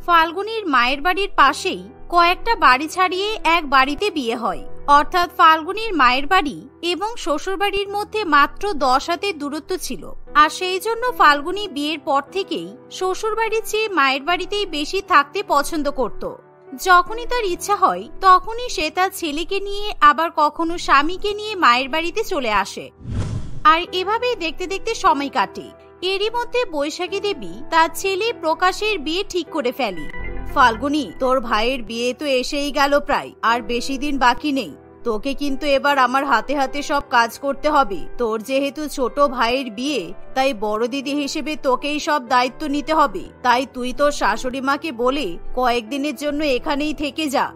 ফাল্গুনির মায়ের বাড়ির পাশেই কয়েকটা বাড়ি ছাড়িয়ে এক বাড়িতে বিয়ে হয়। অর্থাৎ ফাল্গুনির মায়ের বাড়ি এবং শ্বশুর বাড়ির মধ্যে মাত্র 10 হাতের দূরত্ব ছিল। আর সেই জন্য ফাল্গুনি বিয়ের পর থেকেই শ্বশুর বাড়ির চেয়ে মায়ের বাড়িতেই বেশি থাকতে পছন্দ করত। যখনই তার ইচ্ছা হয় তখনই সে তার ছেলেকে নিয়ে আবার কখনো স্বামীকে নিয়ে মায়ের বাড়িতে চলে আসে। আর এভাবেই দেখতে দেখতে সময় কাটে। এরই মধ্যে বৈশাখী দেবী তার ছেলে প্রকাশের বিয়ে ঠিক করে ফেলে। ফাল্গুনি, তোর ভাইয়ের বিয়ে তো এসেই গেল প্রায়, আর বেশি দিন বাকি নেই। তোকে কিন্তু এবার আমার হাতে হাতে সব কাজ করতে হবে। তোর যেহেতু ছোট ভাইয়ের বিয়ে, তাই বড় দিদি হিসেবে তোকেই সব দায়িত্ব নিতে হবে। তাই তুই তোর শাশুড়ি মাকে বলে কয়েকদিনের জন্য এখানেই থেকে যা।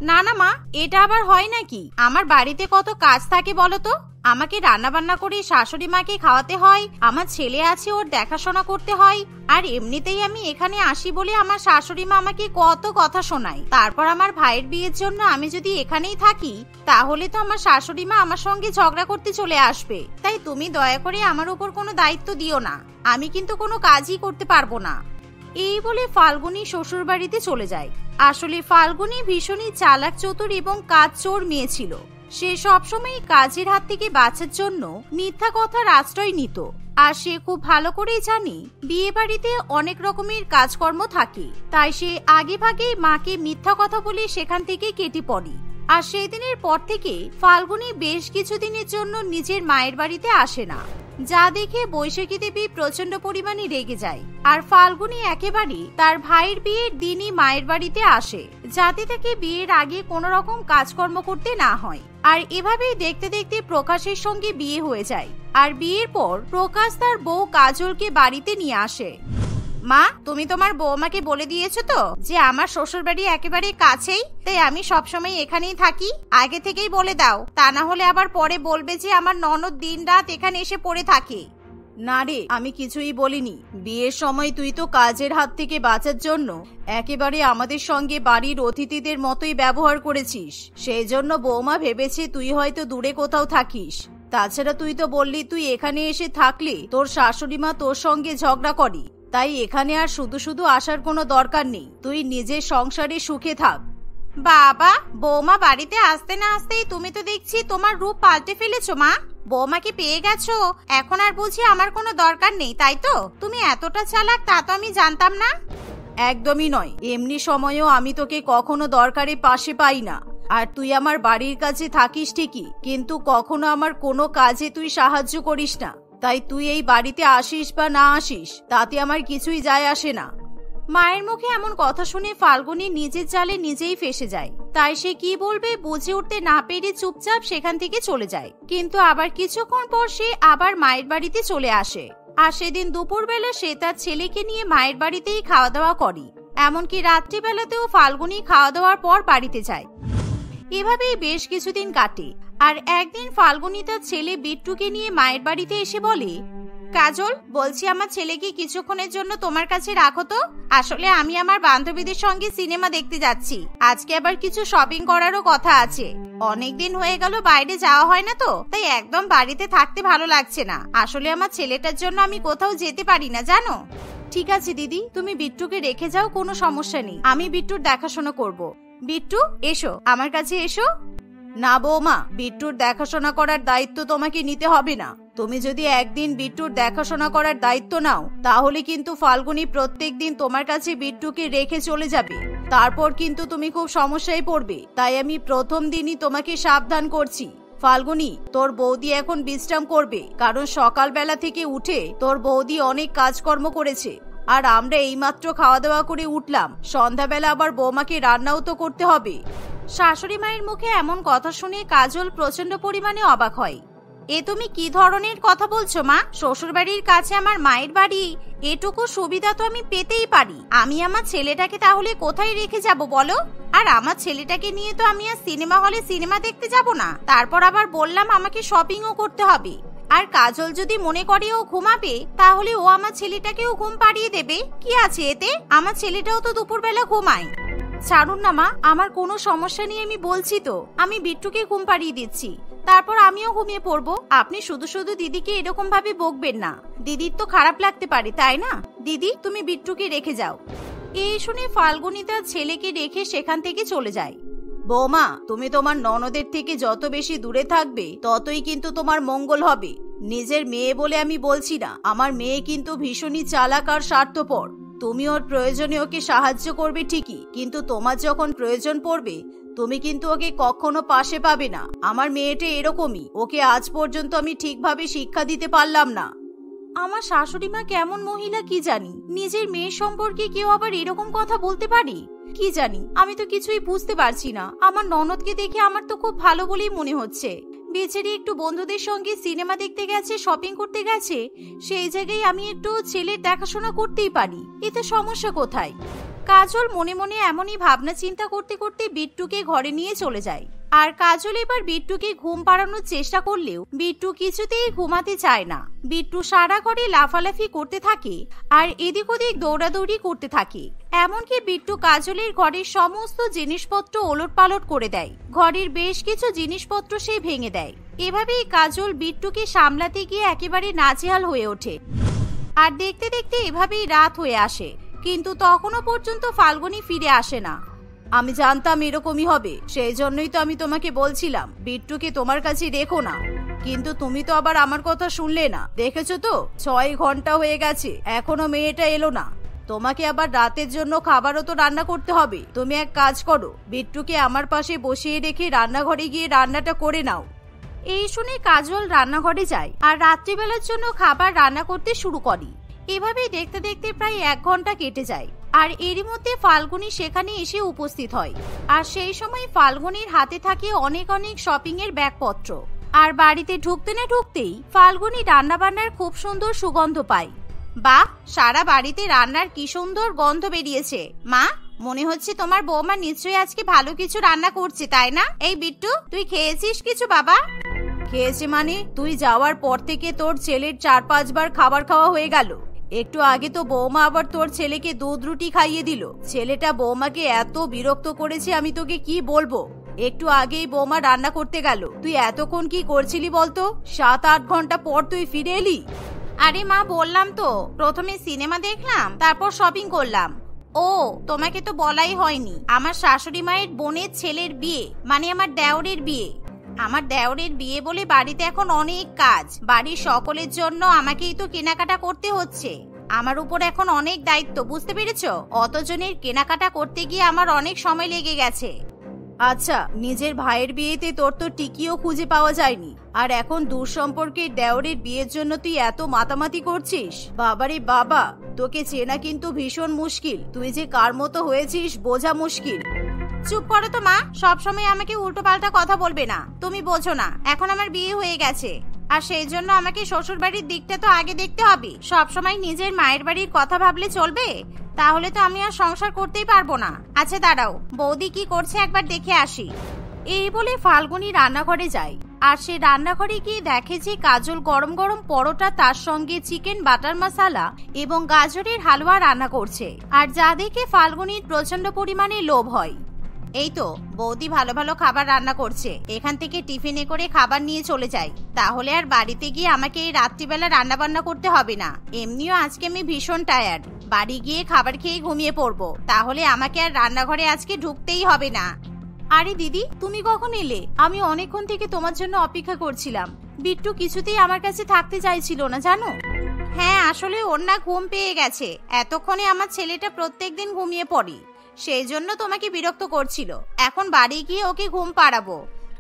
না না মা, এটা আবার হয় নাকি? আমার বাড়িতে কত কাজ থাকে বলো তো। আমাকে রান্না বান্না করে শাশুড়ি মাকে খাওয়াতে হয়, আমার ছেলে আছে ওর দেখাশোনা করতে হয়, আর এমনিতেই আমি এখানে আসি বলে আমার শাশুড়ি মা আমাকে কত কথা শোনায়। তারপর আমার ভাইয়ের বিয়ের জন্য আমি যদি এখানেই থাকি তাহলে তো আমার শাশুড়ি মা আমার সঙ্গে ঝগড়া করতে চলে আসবে। তাই তুমি দয়া করে আমার উপর কোনো দায়িত্ব দিও না, আমি কিন্তু কোনো কাজই করতে পারবো না। এই বলে ফাল্গুনি শ্বশুর বাড়িতে চলে যায়। আসলে ফাল্গুনি ভীষণই চালাক, চতুর এবং কাজ চোর মেয়ে ছিল। সে সবসময় কাজের হাত থেকে বাঁচার জন্য মিথ্যা কথার আশ্রয় নিত। আর সে খুব ভালো করেই জানে বিয়ে বাড়িতে অনেক রকমের কাজকর্ম থাকে, তাই সে আগে ভাগে মাকে মিথ্যা কথা বলে সেখান থেকে কেটে পড়ে। আর সেই দিনের পর থেকে ফাল্গুনি বেশ কিছুদিনের জন্য নিজের মায়ের বাড়িতে আসে না, যা দেখে বৈশাখী দেবী প্রচন্ড পরিমাণে রেগে যায়। আর ফাল্গুনি একেবারে তার ভাইয়ের বিয়ের দিনই মায়ের বাড়িতে আসে, যাতে তাকে বিয়ের আগে কোনো রকম কাজকর্ম করতে না হয়। আর এভাবেই দেখতে দেখতে প্রকাশের সঙ্গে বিয়ে হয়ে যায়। আর বিয়ের পর প্রকাশ তার বউ কাজলকে বাড়িতে নিয়ে আসে। মা, তুমি তোমার বৌমাকে বলে দিয়েছো তো যে আমার শ্বশুর বাড়ি একেবারে কাছেই, তাই আমি সবসময় এখানেই থাকি? আগে থেকেই বলে দাও, তা না হলে আবার পরে বলবে যে আমার ননদ দিন রাত এখানে এসে পড়ে থাকে। না রে, আমি কিছুই বলিনি। বিয়ের সময় তুই তো কাজের হাত থেকে বাঁচার জন্য একেবারে আমাদের সঙ্গে বাড়ির অতিথিদের মতোই ব্যবহার করেছিস। সেই জন্য বৌমা ভেবেছে তুই হয়তো দূরে কোথাও থাকিস। তাছাড়া তুই তো বললি তুই এখানে এসে থাকলে তোর শাশুড়ি মা তোর সঙ্গে ঝগড়া করে, তাই এখানে আর শুধু শুধু আসার কোনো দরকার নেই। তুই নিজের সংসারে সুখে থাক। বাবা, বৌমা বাড়িতে আসতে না আসতেই তুমি তো দেখছি তোমার রূপ পাল্টে ফেলেছো। মা, বৌমাকে পেয়ে গেছো, এখন আর বুঝি আমার কোনো দরকার নেই, তাই তো? তুমি এতটা চালাক তা তো আমি জানতাম না। একদমই নয়, এমনি সময়েও আমি তোকে কখনো দরকারে পাশে পাই না। আর তুই আমার বাড়ির কাছে থাকিস ঠিকই, কিন্তু কখনো আমার কোনো কাজে তুই সাহায্য করিস না। তাই তুই এই বাড়িতে আসিস বা না আসিস তাতে আমার কিছুই যায় আসে না। মায়ের মুখে এমন কথা শুনে ফাল্গুনি নিজের জালে নিজেই ফেসে যায়। তাই সে কি বলবে বুঝে উঠতে না পেরে চুপচাপ সেখান থেকে চলে যায়। কিন্তু আবার কিছুক্ষণ পর সে আবার মায়ের বাড়িতে চলে আসে। আর সেদিন দুপুরবেলা সে তার ছেলেকে নিয়ে মায়ের বাড়িতেই খাওয়া দাওয়া করে। এমনকি রাত্রিবেলাতেও ফাল্গুনি খাওয়া দাওয়ার পর বাড়িতে যায়। এভাবেই বেশ কিছুদিন কাটে। আর একদিন ফাল্গুনি তার ছেলে বিট্টুকে নিয়ে মায়ের বাড়িতে এসে বলে, কাজল, বলছি আমার ছেলেকে কিছুক্ষণের জন্য তোমার কাছে রাখো তো। আসলে আমি আমার বান্ধবীদের সঙ্গে সিনেমা দেখতে যাচ্ছি। আজকে আবার কিছু শপিং করারও কথা আছে। অনেকদিন হয়ে গেল বাইরে যাওয়া হয় না তো, তাই একদম বাড়িতে থাকতে ভালো লাগছে না। আসলে আমার ছেলেটার জন্য আমি কোথাও যেতে পারি না, জানো। ঠিক আছে দিদি, তুমি বিট্টুকে রেখে যাও, কোনো সমস্যা নেই। আমি বিট্টুর দেখাশোনা করব। বিট্টু, এসো, আমার কাছে এসো। না বৌমা, বিট্টুর দেখাশোনা করার দায়িত্ব তোমাকে নিতে হবে না। তুমি যদি একদিন বিট্টুর দেখাশোনা করার দায়িত্ব নাও তাহলে কিন্তু ফাল্গুনি প্রত্যেকদিন তোমার কাছে বিট্টুকে রেখে চলে যাবে। তারপর কিন্তু তুমি খুব সমস্যায় পড়বে। তাই আমি প্রথম দিনই তোমাকে সাবধান করছি। ফাল্গুনি, তোর বৌদি এখন বিশ্রাম করবে, কারণ সকালবেলা থেকে উঠে তোর বৌদি অনেক কাজকর্ম করেছে। আর আমরা এইমাত্র খাওয়া দাওয়া করে উঠলাম, সন্ধ্যাবেলা আবার বৌমাকে রান্নাও তো করতে হবে। শাশুড়ি মায়ের মুখে এমন কথা শুনে কাজল প্রচন্ড পরিমাণে অবাক হয়। এ তুমি কি ধরনের কথা বলছো মা? শ্বশুর বাড়ির কাছে আমার মায়ের বাড়ি, এটুকু সুবিধা তো আমি পেতেই পারি। আমি আমার ছেলেটাকে তাহলে কোথায় রেখে যাব বলো? আর আমার ছেলেটাকে নিয়ে তো আমি আর সিনেমা হলে সিনেমা দেখতে যাব না। তারপর আবার বললাম আমাকে শপিংও করতে হবে। আর কাজল যদি মনে করে ও ঘুমাবে তাহলে ও আমার ছেলেটাকেও ঘুম পাড়িয়ে দেবে। কি আছে এতে? আমার ছেলেটাও তো দুপুরবেলা ঘুমায়। ছাড়ুন না মা, আমার কোনো সমস্যা নেই, আমি বলছি তো। আমি বিট্টুকে ঘুম পাড়িয়ে দিচ্ছি, তারপর আমিও ঘুমিয়ে পড়বো। আপনি শুধু শুধু দিদিকে এরকম ভাবে বকবেন না। দিদির তো খারাপ লাগতে পারে, তাই না? দিদি, তুমি বিট্টুকে রেখে যাও। এই শুনে ফাল্গুনী তার ছেলেকে রেখে সেখান থেকে চলে যায়। বৌমা, তুমি তোমার ননদের থেকে যত বেশি দূরে থাকবে ততই কিন্তু তোমার মঙ্গল হবে। নিজের মেয়ে বলে আমি বলছি না, আমার মেয়ে কিন্তু ভীষণই চালাক আর স্বার্থপর। তুমি ওর প্রয়োজনে ওকে সাহায্য করবে ঠিকই, কিন্তু তোমার যখন প্রয়োজন পড়বে তুমি কিন্তু ওকে কখনো পাশে পাবে না। আমার মেয়েটা এরকমই, ওকে আজ পর্যন্ত আমি ঠিকভাবে শিক্ষা দিতে পারলাম না। আমার শাশুড়ি মা কেমন মহিলা কি জানি, নিজের মেয়ে সম্পর্কে কেউ আবার এরকম কথা বলতে পারে কি জানি, আমি তো কিছুই বুঝতে পারছি না। আমার ননদকে দেখে আমার তো খুব ভালো বলেই মনে হচ্ছে। বেচারি একটু বন্ধুদের সঙ্গে সিনেমা দেখতে গেছে, শপিং করতে গেছে, সেই জায়গায় আমি একটু ছেলের দেখাশোনা করতেই পারি, এতে সমস্যা কোথায়? কাজল মনে মনে এমনই ভাবনা চিন্তা করতে করতে বিট্টুকে ঘরে নিয়ে চলে যায়। আর কাজল এবার বিট্টুকে ঘুম পাড়ানোর চেষ্টা করলেও বিট্টু কিছুতেই ঘুমাতে চায় না। বিট্টু সারা ঘরে লাফালাফি করতে থাকে আর এদিক ওদিক দৌড়াদৌড়ি করতে থাকে। এমনকি বিট্টু কাজলের ঘরের সমস্ত জিনিসপত্র ওলটপালট করে দেয়, ঘরের বেশ কিছু জিনিসপত্র সে ভেঙে দেয়। এভাবেই কাজল বিট্টুকে সামলাতে গিয়ে একেবারে নাজেহাল হয়ে ওঠে। আর দেখতে দেখতে এভাবেই রাত হয়ে আসে, কিন্তু তখনও পর্যন্ত ফাল্গুনী ফিরে আসে না। আমি জানতাম এরকমই হবে, সেই জন্যই তো আমি তোমাকে বলছিলাম বিট্টুকে তোমার কাছে রেখো না, কিন্তু তুমি তো আবার আমার কথা শুনলে না। দেখেছো তো 6 ঘন্টা হয়ে গেছে, এখনো মেয়েটা এলো না। তোমাকে আবার রাতের জন্য খাবারও তো রান্না করতে হবে। তুমি এক কাজ করো, বিট্টুকে আমার পাশে বসিয়ে রেখে রান্নাঘরে গিয়ে রান্নাটা করে নাও। এই শুনে কাজল রান্নাঘরে যায় আর রাত্রিবেলার জন্য খাবার রান্না করতে শুরু করে। এভাবেই দেখতে দেখতে প্রায় 1 ঘন্টা কেটে যায়। আর এরই মধ্যে ফাল্গুনী সেখানে এসে উপস্থিত হয়। আর সেই সময় ফাল্গুনীর হাতে থাকে অনেক অনেক শপিং এর ব্যাগপত্র। আর বাড়িতে ঢুকতে না ঢুকতেই ফাল্গুনী রান্না বান্নার খুব সুন্দর সুগন্ধ পায়। বাহ, সারা বাড়িতে রান্নার কি সুন্দর গন্ধ বেরিয়েছে। মা, মনে হচ্ছে তোমার বৌমা নিশ্চয়ই আজকে ভালো কিছু রান্না করছে, তাই না? এই বিট্টু, তুই খেয়েছিস কিছু? বাবা খেয়েছে মানে? তুই যাওয়ার পর থেকে তোর ছেলের 4-5 বার খাবার খাওয়া হয়ে গেল। একটু আগে তো বৌমা আবার তোর ছেলেকে দুধ রুটি খাইয়ে দিল। ছেলেটা বৌমাকে এত বিরক্ত করেছে আমি তোকে কি বলবো। একটু আগেই বৌমা রান্না করতে গেল, তুই এতক্ষণ কি করছিলি বলতো? 7-8 ঘন্টা পর তুই ফিরে এলি। আরে মা, বললাম তো, প্রথমে সিনেমা দেখলাম, তারপর শপিং করলাম। ও, তোমাকে তো বলাই হয়নি, আমার শাশুড়ি মায়ের বোনের ছেলের বিয়ে, মানে আমার দেওরের বিয়ে। আমার দেওরের বিয়ে বলে বাড়িতে এখন অনেক কাজ, বাড়ির সকলের জন্য আমাকেই তো কেনাকাটা করতে হচ্ছে। আমার উপর এখন অনেক দায়িত্ব, বুঝতে পেরেছো? অতজনের কেনাকাটা করতে গিয়ে আমার অনেক সময় লেগে গেছে। আচ্ছা, নিজের ভাইয়ের বিয়েতে তোর তো টিকিও খুঁজে পাওয়া যায়নি, আর এখন দূর সম্পর্কের দেওরের বিয়ের জন্য তুই এত মাতামাতি করছিস? বাবারে বাবা, তোকে চেনা কিন্তু ভীষণ মুশকিল। তুই যে কার মতো হয়েছিস বোঝা মুশকিল। চুপ করো তো মা, সবসময় আমাকে উল্টো পাল্টা কথা বলবে না। তুমি বোঝো না, এখন আমার বিয়ে হয়ে গেছে, আর সেই জন্য আমাকে শ্বশুর বাড়ির দিকটা তো আগে দেখতে হবে। সবসময় নিজের মায়ের বাড়ির কথা ভাবলে চলবে? তাহলে তো আমি আর সংসার করতেই পারবো না। আচ্ছা দাঁড়াও, বৌদি কি করছে একবার দেখে আসি। এই বলে ফাল্গুনী রান্নাঘরে যায়। আর সে রান্নাঘরে গিয়ে দেখে যে কাজল গরম গরম পরোটা, তার সঙ্গে চিকেন বাটার মশলা এবং গাজরের হালুয়া রান্না করছে। আর যা দেখে ফাল্গুনীর প্রচন্ড পরিমাণে লোভ হয়। এই তো বৌদি ভালো ভালো খাবার রান্না করছে, এখান থেকে টিফিনে করে খাবার নিয়ে চলে যাই, তাহলে আর বাড়িতে গিয়ে আমাকে এই রাত্রিবেলা রান্না বান্না করতে হবে না। এমনিও আজকে আমি ভীষণ টায়ার্ড, বাড়ি গিয়ে খাবার খেয়ে ঘুমিয়ে পড়বো, তাহলে আমাকে আর রান্নাঘরে আজকে ঢুকতেই হবে না। আরে দিদি, তুমি কখন এলে? আমি অনেকক্ষণ থেকে তোমার জন্য অপেক্ষা করছিলাম। বিট্টু কিছুতেই আমার কাছে থাকতে চাইছিল না, জানো? হ্যাঁ, আসলে ওর না ঘুম পেয়ে গেছে, এতক্ষণে আমার ছেলেটা প্রত্যেকদিন ঘুমিয়ে পড়ে, সেই জন্য তোমাকে বিরক্ত করছিল। এখন বাড়ি গিয়ে ওকে ঘুম পাড়াবো,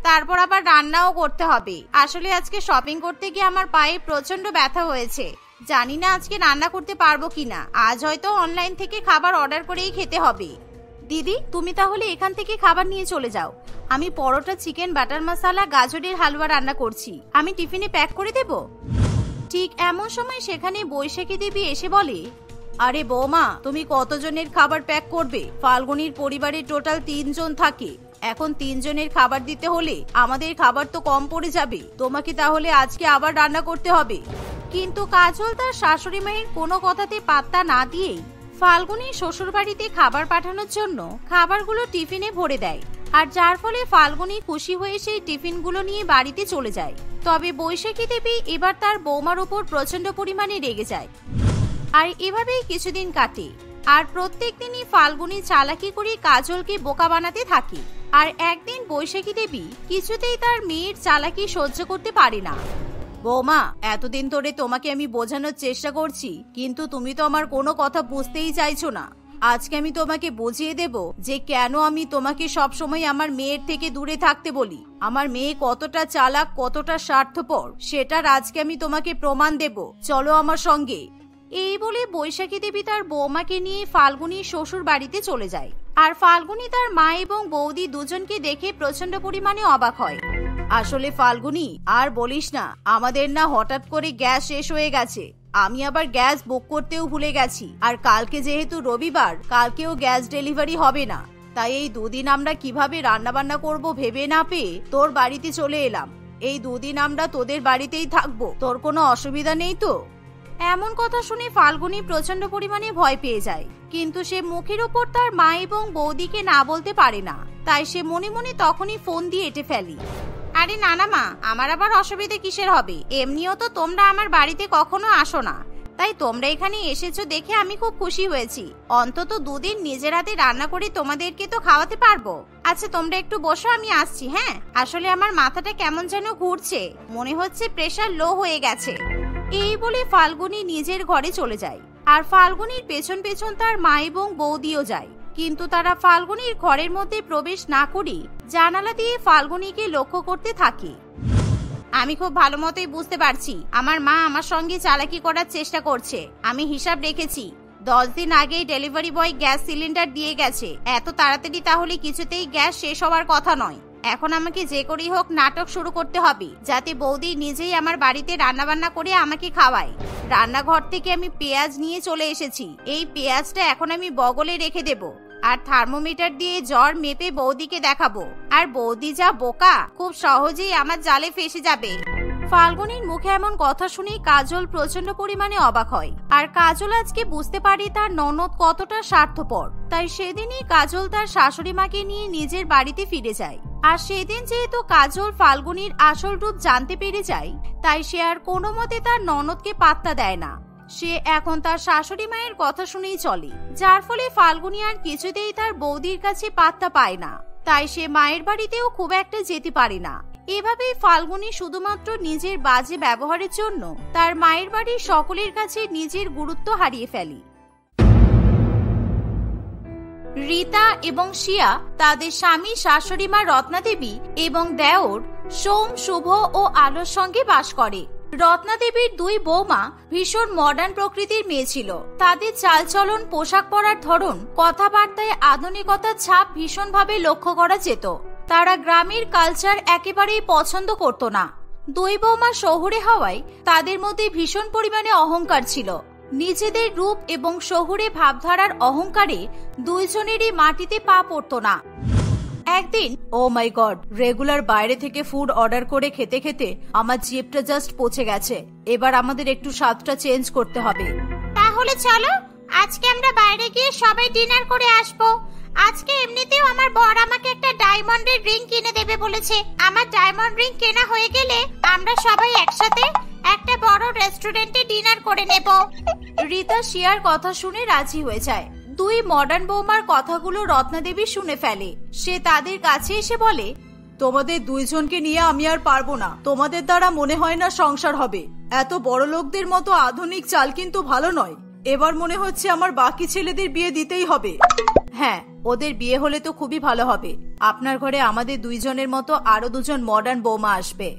তারপর আবার রান্নাও করতে হবে। আসলে আজকে শপিং করতে গিয়ে আমার পায়ে প্রচন্ড ব্যথা হয়েছে, জানি না আজকে রান্না করতে পারবো কিনা। আজ হয়তো অনলাইন থেকে খাবার অর্ডার করেই খেতে হবে। দিদি, তুমি তাহলে এখান থেকে খাবার নিয়ে চলে যাও, আমি পরোটা, চিকেন বাটার মশলা, গাজরের হালুয়া রান্না করছি, আমি টিফিনে প্যাক করে দেব। ঠিক এমন সময় সেখানে বৈশাখী দেবী এসে বলে, আরে বৌমা, তুমি কতজনের খাবার প্যাক করবে? ফাল্গুনীর পরিবারে টোটাল 3 জন থাকে, এখন 3 জনের খাবার দিতে হলে আমাদের খাবার তো কম পড়ে যাবে, তোমাকে তাহলে আজকে আবার রান্না করতে হবে। কিন্তু কাজল তার শাশুড়ি মায়ের কোনো কথাতে পাত্তা না দিয়েই ফাল্গুনীর শ্বশুর বাড়িতে খাবার পাঠানোর জন্য খাবারগুলো টিফিনে ভরে দেয়। আর যার ফলে ফাল্গুনী খুশি হয়ে সেই টিফিনগুলো নিয়ে বাড়িতে চলে যায়। তবে বৈশাখী দেবী এবার তার বৌমার উপর প্রচন্ড পরিমাণে রেগে যায়। আর এভাবেই কিছুদিন কাটে। আর প্রত্যেকদিনই ফাল্গুনী চালাকি করে কাজলকে বোকা বানাতে থাকে। আর একদিন বৈশাখী দেবী কিছুতেই তার মেয়ের চালাকি সহ্য করতে পারে না। বৌমা, এতদিন ধরে তোমাকে আমি বোঝানোর চেষ্টা করছি, কিন্তু তুমি তো আমার কোনো কথা বুঝতেই চাইছো না। আজকে আমি তোমাকে বুঝিয়ে দেব যে কেন আমি তোমাকে সব সময় আমার মেয়ের থেকে দূরে থাকতে বলি। আমার মেয়ে কতটা চালাক, কতটা স্বার্থপর, সেটার আজকে আমি তোমাকে প্রমাণ দেব। চলো আমার সঙ্গে। এই বলে বৈশাখী দেবী তার বৌমাকে নিয়ে ফাল্গুনীর শ্বশুর বাড়িতে চলে যায়। আর ফাল্গুনী তার মা এবং বৌদি দুজনকে দেখে প্রচন্ড পরিমাণে অবাক হয়। আসলে ফাল্গুনী, আর বলিস না, আমাদের না হঠাৎ করে গ্যাস শেষ হয়ে গেছে। আমি আবার গ্যাস বুক করতেও ভুলে গেছি। আর কালকে যেহেতু রবিবার, কালকেও গ্যাস ডেলিভারি হবে না। তাই এই দুদিন আমরা কিভাবে রান্না বান্না করব ভেবে না পেয়ে তোর বাড়িতে চলে এলাম। এই দুদিন আমরা তোদের বাড়িতেই থাকবো, তোর কোনো অসুবিধা নেই তো? এমন কথা শুনে ফাল্গুনী প্রচন্ড পরিমাণে ভয় পেয়ে যায়, কিন্তু সে মুখের উপর তার মা এবং বৌদিকে না বলতে পারে না। তাই সে মনে মনে তখনই ফোন দিয়ে এঁটে ফেলি। আরে না না মা, আমার আবার অসুবিধা কিসের হবে? এমনিও তো তোমরা আমার বাড়িতে কখনো আসো না, তাই তোমরা এখানে এসেছো দেখে আমি খুব খুশি হয়েছি। অন্তত দুদিন নিজের হাতে রান্না করে তোমাদেরকে তো খাওয়াতে পারবো। আচ্ছা তোমরা একটু বসো, আমি আসছি। হ্যাঁ, আসলে আমার মাথাটা কেমন যেন ঘুরছে, মনে হচ্ছে প্রেসার লো হয়ে গেছে। এই বলে ফাল্গুনী নিজের ঘরে চলে যায়। আর ফাল্গুনীর পেছন পেছন তার মা এবং বৌদিও যায়, কিন্তু তারা ফাল্গুনীর ঘরের মধ্যে প্রবেশ না করে জানালা দিয়ে ফাল্গুনীকে লক্ষ্য করতে থাকে। আমি খুব ভালো মতোই বুঝতে পারছি আমার মা আমার সঙ্গে চালাকি করার চেষ্টা করছে। আমি হিসাব রেখেছি, 10 দিন আগেই ডেলিভারি বয় গ্যাস সিলিন্ডার দিয়ে গেছে। এত তাড়াতাড়ি তাহলে কিছুতেই গ্যাস শেষ হওয়ার কথা নয়। এখন আমাকে যে করেই হোক নাটক শুরু করতে হবে, যাতে বৌদি নিজেই আমার বাড়িতে রান্না বান্না করে আমাকে খাওয়ায়। রান্নাঘর থেকে আমি পেঁয়াজ নিয়ে চলে এসেছি। এই পেঁয়াজটা এখন আমি বগলে রেখে দেব, আর থার্মোমিটার দিয়ে জ্বর মেপে বৌদিকে দেখাবো। আর বৌদি যা বোকা, খুব সহজেই আমার জালে ফেসে যাবে। ফাল্গুনীর মুখে এমন কথা শুনে কাজল প্রচন্ড পরিমাণে অবাক হয়। আর কাজল আজকে বুঝতে পারে তার ননদ কতটা স্বার্থপর। তাই সেদিনই কাজল তার শাশুড়ি মাকে নিয়ে নিজের বাড়িতে ফিরে যায়। আর সেদিন যেহেতু কাজল ফাল্গুনীর আসল রূপ জানতে পেরে যায়, তাই সে আর কোনো মতে তার ননদকে পাত্তা দেয় না। সে এখন তার শাশুড়ি মায়ের কথা শুনেই চলে, যার ফলে ফাল্গুনী আর কিছুতেই তার বৌদির কাছে পাত্তা পায় না। তাই সে মায়ের বাড়িতেও খুব একটা যেতে পারে না। এভাবেই ফাল্গুনী শুধুমাত্র নিজের বাজে ব্যবহারের জন্য তার মায়ের বাড়ির সকলের কাছে নিজের গুরুত্ব হারিয়ে ফেলে। রীতা এবং শিয়া তাদের স্বামী শাশুড়ি মা রত্না দেবী এবং দেওর সোম, শুভ ও আলোর সঙ্গে বাস করে। রত্না দেবীর দুই বৌমা ভীষণ মডার্ন প্রকৃতির মেয়ে ছিল। তাদের চালচলন, পোশাক পরার ধরন, কথাবার্তায় আধুনিকতার ছাপ ভীষণভাবে লক্ষ্য করা যেত। তারা গ্রামের কালচার একেবারেই পছন্দ করত না। দুই বৌমা শহুরে হওয়ায় তাদের মধ্যে ভীষণ পরিমাণে অহংকার ছিল। নিজেদের রূপ এবং শহুরে ভাবধারার অহংকারে দুইজনেরই মাটিতে পা পড়ত না। একদিন, ও মাই গড, রেগুলার বাইরে থেকে ফুড অর্ডার করে খেতে খেতে আমার জিভটা জাস্ট পচে গেছে। এবার আমাদের একটু স্বাদটা চেঞ্জ করতে হবে। তাহলে চলো আজকে আমরা বাইরে গিয়ে সবাই ডিনার করে আসবো। আজকে এমনিতেও আমার বর আমাকে একটা ডায়মন্ডের রিং কিনে দেবে বলেছে। আমার ডায়মন্ড রিং কেনা হয়ে গেলে আমরা সবাই একসাথে একটা বড় রেস্টুরেন্টে ডিনার করে নেব। রীতা শিয়ার কথা শুনে রাজি হয়ে যায়। দুই মডার্ন বৌমার কথাগুলো রত্না দেবী শুনে ফেলে। সে তাদের কাছে এসে বলে, তোমাদের দুইজনকে নিয়ে আমি আর পারবো না। তোমাদের দ্বারা মনে হয় না সংসার হবে। এত বড় লোকদের মতো আধুনিক চাল কিন্তু ভালো নয়। এবার মনে হচ্ছে আমার বাকি ছেলেদের বিয়ে দিতেই হবে। হ্যাঁ, ওদের বিয়ে হলে তো খুবই ভালো হবে। আপনার ঘরে আমাদের দুইজনের মতো আরো দুজন মডার্ন বৌমা আসবে।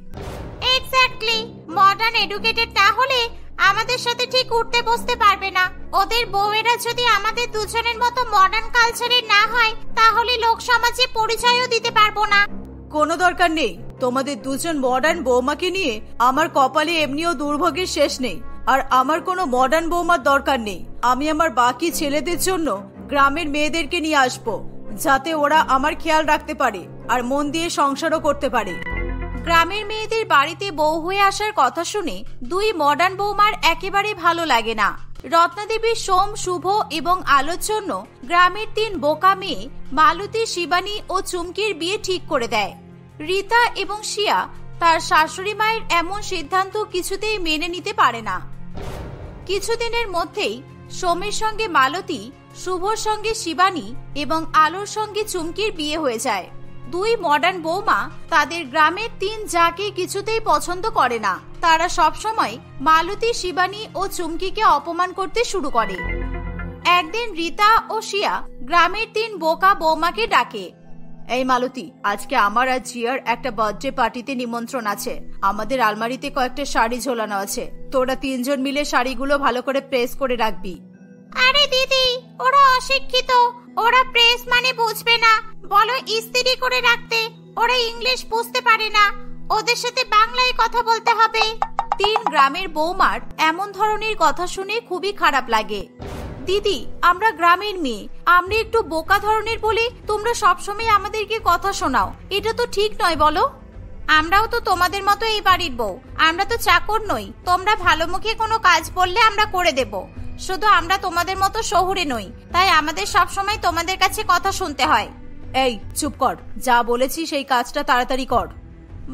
এক্স্যাক্টলি, মডার্ন এডুকেটেড না হলে আমাদের সাথে ঠিক উঠতে বসতে পারবে না। ওদের বউয়েরা যদি আমাদের দুজনের মতো মডার্ন কালচারের না হয়, তাহলে লোক সমাজে পরিচয়ও দিতে পারবো না। কোনো দরকার নেই। তোমাদের দুজন মডার্ন বৌমাকে নিয়ে আমার কপালে এমনিও দুর্ভোগের শেষ নেই। আর আমার কোনো মডার্ন বৌমার দরকার নেই। আমি আমার বাকি ছেলেদের জন্য গ্রামের মেয়েদেরকে নিয়ে আসবো, যাতে ওরা আমার খেয়াল রাখতে পারে আর মন দিয়ে সংসারও করতে পারে। গ্রামের মেয়েদের বাড়িতে বউ হয়ে আসার কথা শুনে দুই মডার্ন বৌমার একেবারে ভালো লাগে না। রত্না দেবী সোম, শুভ এবং আলোর জন্য গ্রামের 3 বোকা মেয়ে মালতী, শিবানী ও চুমকির বিয়ে ঠিক করে দেয়। রীতা এবং শিয়া তার শাশুড়ি মায়ের এমন সিদ্ধান্ত কিছুতেই মেনে নিতে পারে না। কিছুদিনের মধ্যেই সোমের সঙ্গে মালতী, শুভর সঙ্গে শিবানী এবং আলোর সঙ্গে চুমকির বিয়ে হয়ে যায়। দুই মডার্ন বৌমা তাদের গ্রামের তিন যাকে কিছুতেই পছন্দ করে না। তারা সবসময় মালতী, শিবানী ও চুমকিকে অপমান করতে শুরু করে। একদিন রীতা ও শিয়া গ্রামের তিন বোকা বৌমাকে ডাকে। এই মালতী, আজকে আমার আর জিয়ার একটা বার্থডে পার্টিতে নিমন্ত্রণ আছে। আমাদের আলমারিতে কয়েকটা শাড়ি ঝোলানো আছে, তোরা তিনজন মিলে শাড়িগুলো ভালো করে প্রেস করে রাখবি। আরে দিদি, ওরা অশিক্ষিত, ওরা প্রেস মানে বুঝবে না, বলো ইস্ত্রি করে রাখতে। ওরা ইংলিশ বুঝতে পারে না, ওদের সাথে বাংলায় কথা বলতে হবে। তিন গ্রামের বৌমার এমন ধরনের কথা শুনে খুবই খারাপ লাগে। দিদি, আমরা গ্রামের মেয়ে, আমরা একটু বোকা ধরনের বলে তোমরা সবসময় আমাদেরকে কথা শোনাও, এটা তো ঠিক নয় বলো। আমরাও তো তোমাদের মতো এই বাড়ির বউ, আমরা তো চাকর নই। তোমরা ভালো মুখে কোনো কাজ বললে আমরা করে দেব, শুধু আমরা তোমাদের মতো শহুরে নই, তাই আমাদের সবসময় তোমাদের কাছে কথা শুনতে হয়। এই চুপ কর, যা বলেছি সেই কাজটা তাড়াতাড়ি কর।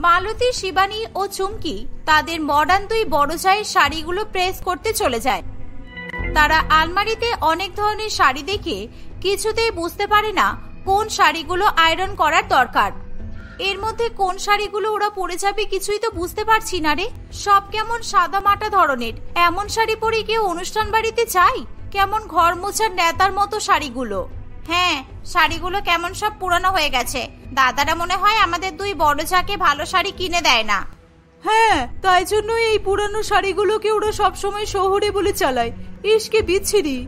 মালতী, শিবানী ও চুমকি তাদের মডার্ন দুই বড় জায়ের শাড়িগুলো প্রেস করতে চলে যায়। তারা আলমারিতে অনেক ধরনের শাড়ি দেখে কিছুতেই বুঝতে পারে না কোন শাড়িগুলো আয়রন করার দরকার। এর মধ্যে কোন শাড়িগুলো ওরা পরে যাবে কিছুই তো বুঝতে পারছি না রে। সব কেমন সাদা মাটা ধরনের, এমন শাড়ি পরে কেউ অনুষ্ঠান বাড়িতে যায়? কেমন ঘর মোছার নেতার মতো শাড়িগুলো। হ্যাঁ, শাড়িগুলো কেমন সব পুরানো হয়ে গেছে। দাদারা মনে হয় আমাদের দুই বড় জাকে ভালো শাড়ি কিনে দেয় না। হ্যাঁ, তাই জন্য এই পুরানো শাড়িগুলোকে ওরা সবসময় শহুরে বলে চালায়। ইসকে বিচ্ছিরি।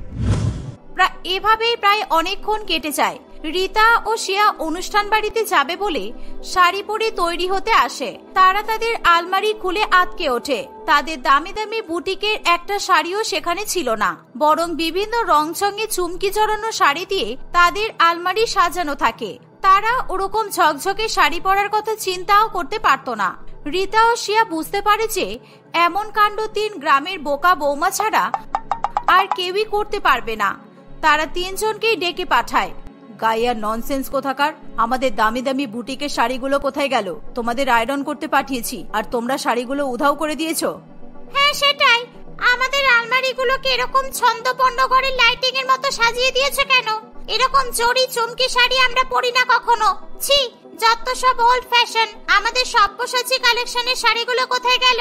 এভাবেই প্রায় অনেকক্ষণ কেটে যায়। রীতা ও শিয়া অনুষ্ঠান বাড়িতে যাবে বলে শাড়ি পরে তৈরি হতে আসে। তারা তাদের আলমারি খুলে আটকে ওঠে। তাদের দামি দামি বুটিকের একটা শাড়িও সেখানে ছিল না, বরং বিভিন্ন রংচঙে চুমকি জড়ানো শাড়ি দিয়ে তাদের আলমারি সাজানো থাকে। তারা ওরকম ঝকঝকে শাড়ি পরার কথা চিন্তাও করতে পারত না। রীতা ও শিয়া বুঝতে পারে যে এমন কাণ্ড তিন গ্রামের বোকা বৌমা ছাড়া আর কেউই করতে পারবে না। তারা তিনজনকেই ডেকে পাঠায়। গাইয়ার ননসেন্স কোথাকার, আমাদের দামি দামি বুটিকের শাড়িগুলো কোথায় গেল? তোমাদের আয়রন করতে পাঠিয়েছি আর তোমরা শাড়িগুলো উধাও করে দিয়েছো। হ্যাঁ সেটাই, আমাদের আলমারিগুলোকে এরকম ছন্দপন্ন করে লাইটিং এর মতো সাজিয়ে দিয়েছে কেন? এরকম জরি চুমকি শাড়ি আমরা পরি না কখনো। ছি, যত সব ওল্ড ফ্যাশন। আমাদের সব্যসাচী কালেকশনের শাড়িগুলো কোথায় গেল?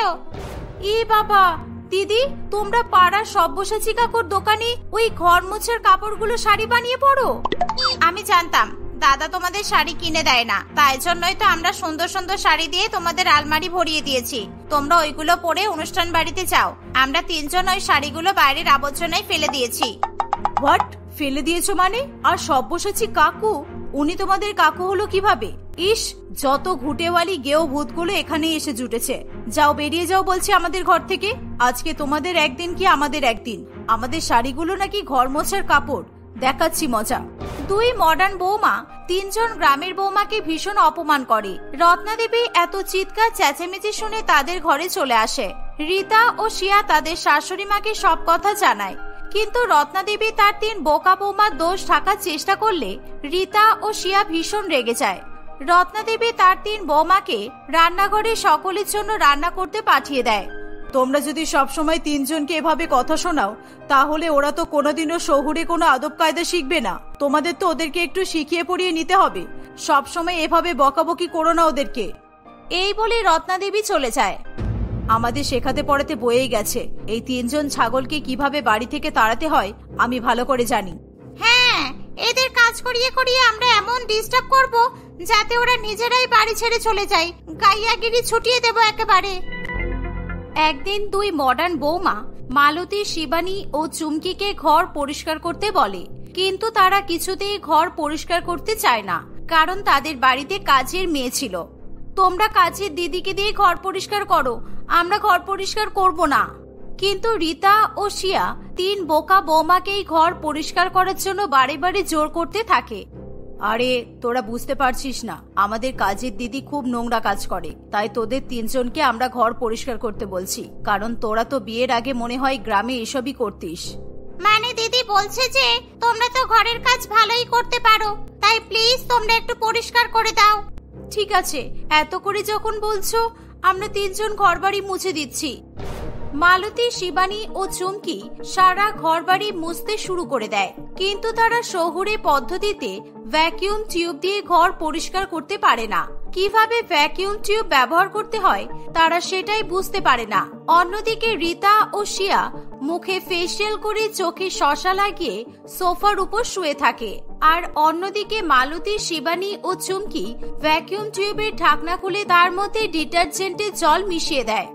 ই বাবা, দিদি, তোমরা পাড়ার সব্যসাচী কাকুর দোকানে ওই ঘর মোছার কাপড়গুলো শাড়ি বানিয়ে পরো? আমি জানতাম দাদা তোমাদের শাড়ি কিনে দেয় না, তাই জন্যই তো আমরা সুন্দর সুন্দর শাড়ি দিয়ে তোমাদের আলমারি ভরিয়ে দিয়েছি। তোমরা ওইগুলো পরে অনুষ্ঠান বাড়িতে যাও। আমরা তিনজন ওই শাড়িগুলো বাইরের আবর্জনায় ফেলে দিয়েছি। হোয়াট, ফেলে দিয়েছো মানে? আর সব্যসাচী কাকু, উনি তোমাদের কাকু হলো কিভাবে? ইস, যত ঘুটেওয়ালি গেও ভূতগুলো এখানে এসে জুটেছে। যাও, বেরিয়ে যাও বলছি আমাদের ঘর থেকে। আজকে তোমাদের একদিন কি আমাদের একদিন। আমাদের শাড়িগুলো নাকি ঘর মোছার কাপড়, দেখাচ্ছি মজা। দুই মডার্ন বৌমা তিনজন গ্রামের বৌমাকে ভীষণ অপমান করে। রত্নাদেবী এত চিৎকার চেঁচামেচি শুনে তাদের ঘরে চলে আসে। রীতা ও শিয়া তাদের শাশুড়ি মাকে সব কথা জানায়, কিন্তু রত্নাদেবী তার তিন বোকা বৌমার দোষ ঢাকার চেষ্টা করলে রীতা ও শিয়া ভীষণ রেগে যায়। রত্নাদেবী তার তিন বৌমাকে রান্নাঘরে সকলের জন্য রান্না করতে পাঠিয়ে দেয়। তোমরা যদি সবসময় তিনজনকে এভাবে কথা শোনাও, তাহলে ওরা তো কোনোদিনও শহুরে কোনো আদব কায়দা শিখবে না। তোমাদের তো ওদেরকে একটু শিখিয়ে পড়িয়ে নিতে হবে। সবসময় এভাবে বকাবকি করো না ওদেরকে। এই বলে রত্নাদেবী চলে যায়। আমাদের শেখাতে পড়াতে বয়েই গেছে, এই তিনজন ছাগলকে কিভাবে বাড়ি থেকে তাড়াতে হয় আমি ভালো করে জানি। হ্যাঁ, এদের কাজ করিয়ে করিয়ে আমরা এমন ডিস্টার্ব করব যাতে ওরা নিজেরাই বাড়ি ছেড়ে চলে যায়। গাইয়াগিরি ছুটিয়ে দেব একেবারে। একদিন দুই মডার্ন বৌমা মালতী, শিবানী ও চুমকিকে ঘর পরিষ্কার করতে বলে, কিন্তু তারা কিছুতেই ঘর পরিষ্কার করতে চায় না, কারণ তাদের বাড়িতে কাজের মেয়ে ছিল। তোমরা কাজের দিদিকে দিয়ে ঘর পরিষ্কার করো, আমরা ঘর পরিষ্কার করব না। কিন্তু রীতা ও শিয়া তিন বোকা বৌমাকেই ঘর পরিষ্কার করার জন্য বারে বারে জোর করতে থাকে। আরে তোরা বুঝতে পারছিস না, আমাদের কাজের দিদি খুব নোংরা কাজ করে, তাই তোদের তিনজনকে আমরা ঘর পরিষ্কার করতে বলছি, কারণ তোরা তো বিয়ের আগে মনে হয় গ্রামে এসবই করতিস। মানে দিদি বলছে যে তোমরা তো ঘরের কাজ ভালোই করতে পারো, তাই প্লিজ তোমরা একটু পরিষ্কার করে দাও। ঠিক আছে, এত করে যখন বলছো আমরা তিনজন ঘরবাড়ি মুছে দিচ্ছি। মালতী, শিবানী ও চুমকি সারা ঘরবাড়ি মুছতে শুরু করে দেয়, কিন্তু তারা শহুরে পদ্ধতিতে ভ্যাকিউম টিউব দিয়ে ঘর পরিষ্কার করতে পারে না। কিভাবে ভ্যাকিউম টিউব ব্যবহার করতে হয় তারা সেটাই বুঝতে পারে না। অন্যদিকে রীতা ও শিয়া মুখে ফেসিয়াল করে চোখে শসা লাগিয়ে সোফার উপর শুয়ে থাকে, আর অন্যদিকে মালতী, শিবানী ও চুমকি ভ্যাকিউম টিউবের ঢাকনা খুলে তার মধ্যে ডিটারজেন্টের জল মিশিয়ে দেয়।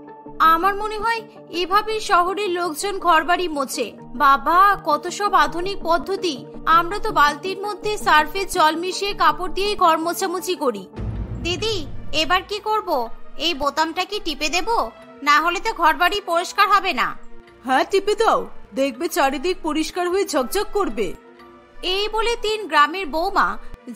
আমার মনে হয় এভাবে শহরের লোকজন ঘরবাড়ি মোছে। বাবা, কত সব আধুনিক পদ্ধতি! আমরা তো বালতির মধ্যে সার্ফের জল মিশিয়ে কাপড় দিয়ে ঘর মোছামুছি করি। দিদি, এবার কি করব? এই বোতামটা কি টিপে দেব? না হলে তো ঘরবাড়ি পরিষ্কার হবে না। হ্যাঁ, টিপে দাও, দেখবে চারিদিক পরিষ্কার হয়ে ঝকঝক করবে। এই বলে 3 গ্রামের বৌমা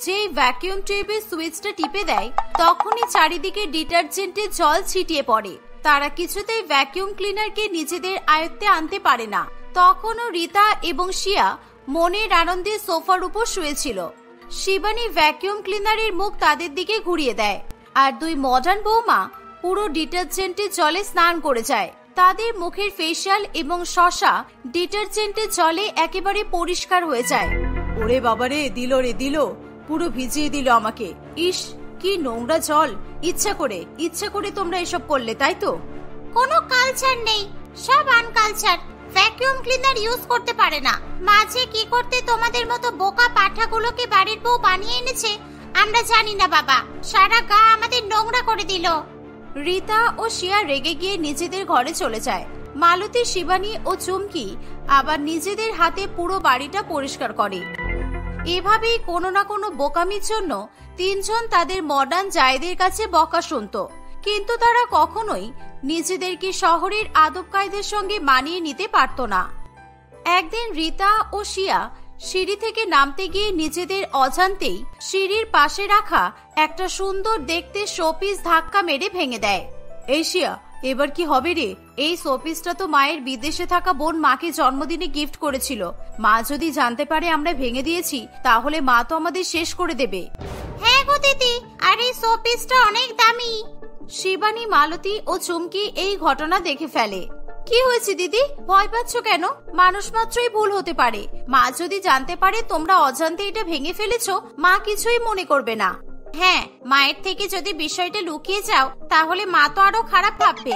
যেই ভ্যাকিউম টিউবের সুইচটা টিপে দেয়, তখনই চারিদিকে ডিটারজেন্টের জল ছিটিয়ে পড়ে। তারা কিছুতেই ভ্যাকিউম ক্লিনারকে নিজেদের আয়ত্তে আনতে পারে না। তখনও রীতা এবং শিয়া মনের আনন্দে সোফার উপর শুয়েছিল। শিবানী ভ্যাকিউম ক্লিনারের মুখ তাদের দিকে ঘুরিয়ে দেয়, আর 2 মডার্ন বৌমা পুরো ডিটারজেন্টের জলে স্নান করে যায়। তাদের মুখের ফেসিয়াল এবং শসা ডিটারজেন্টের জলে একেবারে পরিষ্কার হয়ে যায়। ওরে বাবারে, দিল রে দিল, পুরো ভিজিয়ে দিল আমাকে। ইস, কি নোংরা জল! ইচ্ছা করে তোমরা এসব করলে, তাই তো? কোনো কালচার নেই, সব আনকালচার। ভ্যাকিউম ক্লিনার ইউজ করতে পারে না। মাঝে কি করতে তোমাদের মতো বোকা পাঠাগুলোকে বাড়ির বউ বানিয়ে এনেছে আমরা জানি না বাবা। সারা গা আমাদের নোংরা করে দিল। রীতা ও শিয়া রেগে গিয়ে নিজেদের ঘরে চলে যায়। মালতী, শিবানী ও চুমকি আবার নিজেদের হাতে পুরো বাড়িটা পরিষ্কার করে। এভাবেই কোনো না কোনো বোকামির জন্য 3 জন তাদের মডার্ন জায়েদের কাছে বকা শুনত, কিন্তু তারা কখনোই নিজেদেরকে শহরের আদব কায়দার সঙ্গে মানিয়ে নিতে পারত না। একদিন রীতা ও শিয়া সিঁড়ি থেকে নামতে গিয়ে নিজেদের অজান্তেই সিঁড়ির পাশে রাখা একটা সুন্দর দেখতে শোপিস ধাক্কা মেরে ভেঙে দেয়। এই শিয়া, এবার কি হবে রে? এই শোপিসটা তো মায়ের বিদেশে থাকা বোন মাকে জন্মদিনে গিফট করেছিল। মা যদি জানতে পারে আমরা ভেঙে দিয়েছি, তাহলে মা তো আমাদের শেষ করে দেবে। হ্যাঁ গো দিদি, আর এই শোপিসটা অনেক দামি। শিবানী, মালতী ও চুমকি এই ঘটনা দেখে ফেলে। কি হয়েছে দিদি, ভয় পাচ্ছ কেন? মানুষ মাত্রই ভুল হতে পারে। মা যদি জানতে পারে তোমরা অজান্তে এটা ভেঙে ফেলেছো, মা কিছুই মনে করবে না। হ্যাঁ, মায়ের থেকে যদি বিষয়টা লুকিয়ে যাও তাহলে মা তো আরো খারাপ ভাববে।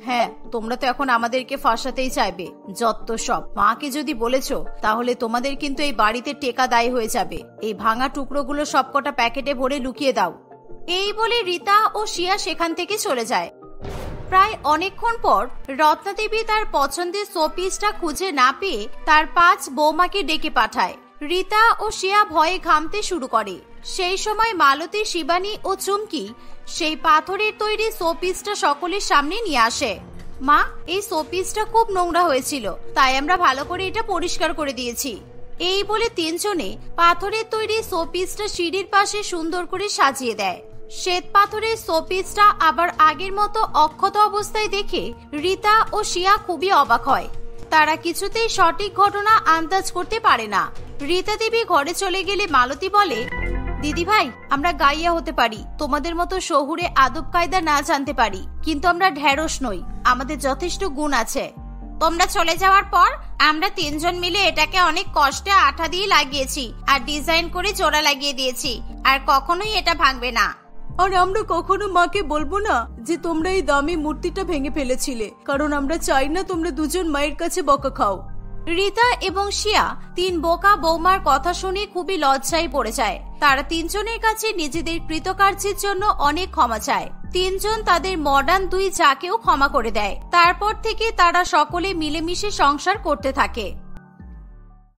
হ্যাঁ, তোমরা তো এখন আমাদেরকে ফাঁসাতেই চাইবে। যত সব, মাকে যদি বলেছো তাহলে তোমাদের কিন্তু এই বাড়িতে টেকা দায়ী হয়ে যাবে। এই ভাঙা টুকরোগুলো সবকটা প্যাকেটে ভরে লুকিয়ে দাও। এই বলে রীতা ও শিয়া সেখান থেকে চলে যায়। প্রায় অনেকক্ষণ পর রত্নাদেবী তার পছন্দের শোপিসটা খুঁজে না পেয়ে তার 5 বৌমাকে ডেকে পাঠায়। রীতা ও শিয়া ভয়ে ঘামতে শুরু করে। সেই সময় মালতী, শিবানী ও চুমকি সেই পাথরের তৈরি শোপিসটা সকলের সামনে নিয়ে আসে। মা, এই শোপিসটা খুব নোংরা হয়েছিল, তাই আমরা ভালো করে এটা পরিষ্কার করে দিয়েছি। এই বলে 3 জনে পাথরের তৈরি শোপিসটা সিঁড়ির পাশে সুন্দর করে সাজিয়ে দেয়। শ্বেত পাথরের শোপিসটা আবার আগের মতো অক্ষত অবস্থায় দেখে রীতা ও শিয়া খুবই অবাক হয়। তারা কিছুতেই সঠিক ঘটনা আন্দাজ করতে পারে না। রীতা দেবী ঘরে চলে গেলে মালতী বলে, দিদি ভাই, আমরা গাইয়া হতে পারি, তোমাদের মতো শহুরে আদব কায়দা না জানতে পারি, কিন্তু আমরা ঢেড়স নই, আমাদের যথেষ্ট গুণ আছে। তোমরা চলে যাওয়ার পর আমরা 3 জন মিলে এটাকে অনেক কষ্টে আঠা দিয়ে লাগিয়েছি আর ডিজাইন করে জোড়া লাগিয়ে দিয়েছি, আর কখনোই এটা ভাঙবে না। আর আমরা কখনো মাকে বলবো না যে তোমরা এই দামি মূর্তিটা ভেঙে ফেলেছিলে, কারণ আমরা চাই না তোমরা 2 জন মায়ের কাছে বকা খাও। রীতা এবং শিয়া 3 বোকা বৌমার কথা শুনে খুবই লজ্জায় পড়ে যায়। তারা 3 জনের কাছে নিজেদের কৃতকার্যের জন্য অনেক ক্ষমা চায়। 3 জন তাদের মডার্ন 2 জাকেও ক্ষমা করে দেয়। তারপর থেকে তারা সকলে মিলেমিশে সংসার করতে থাকে।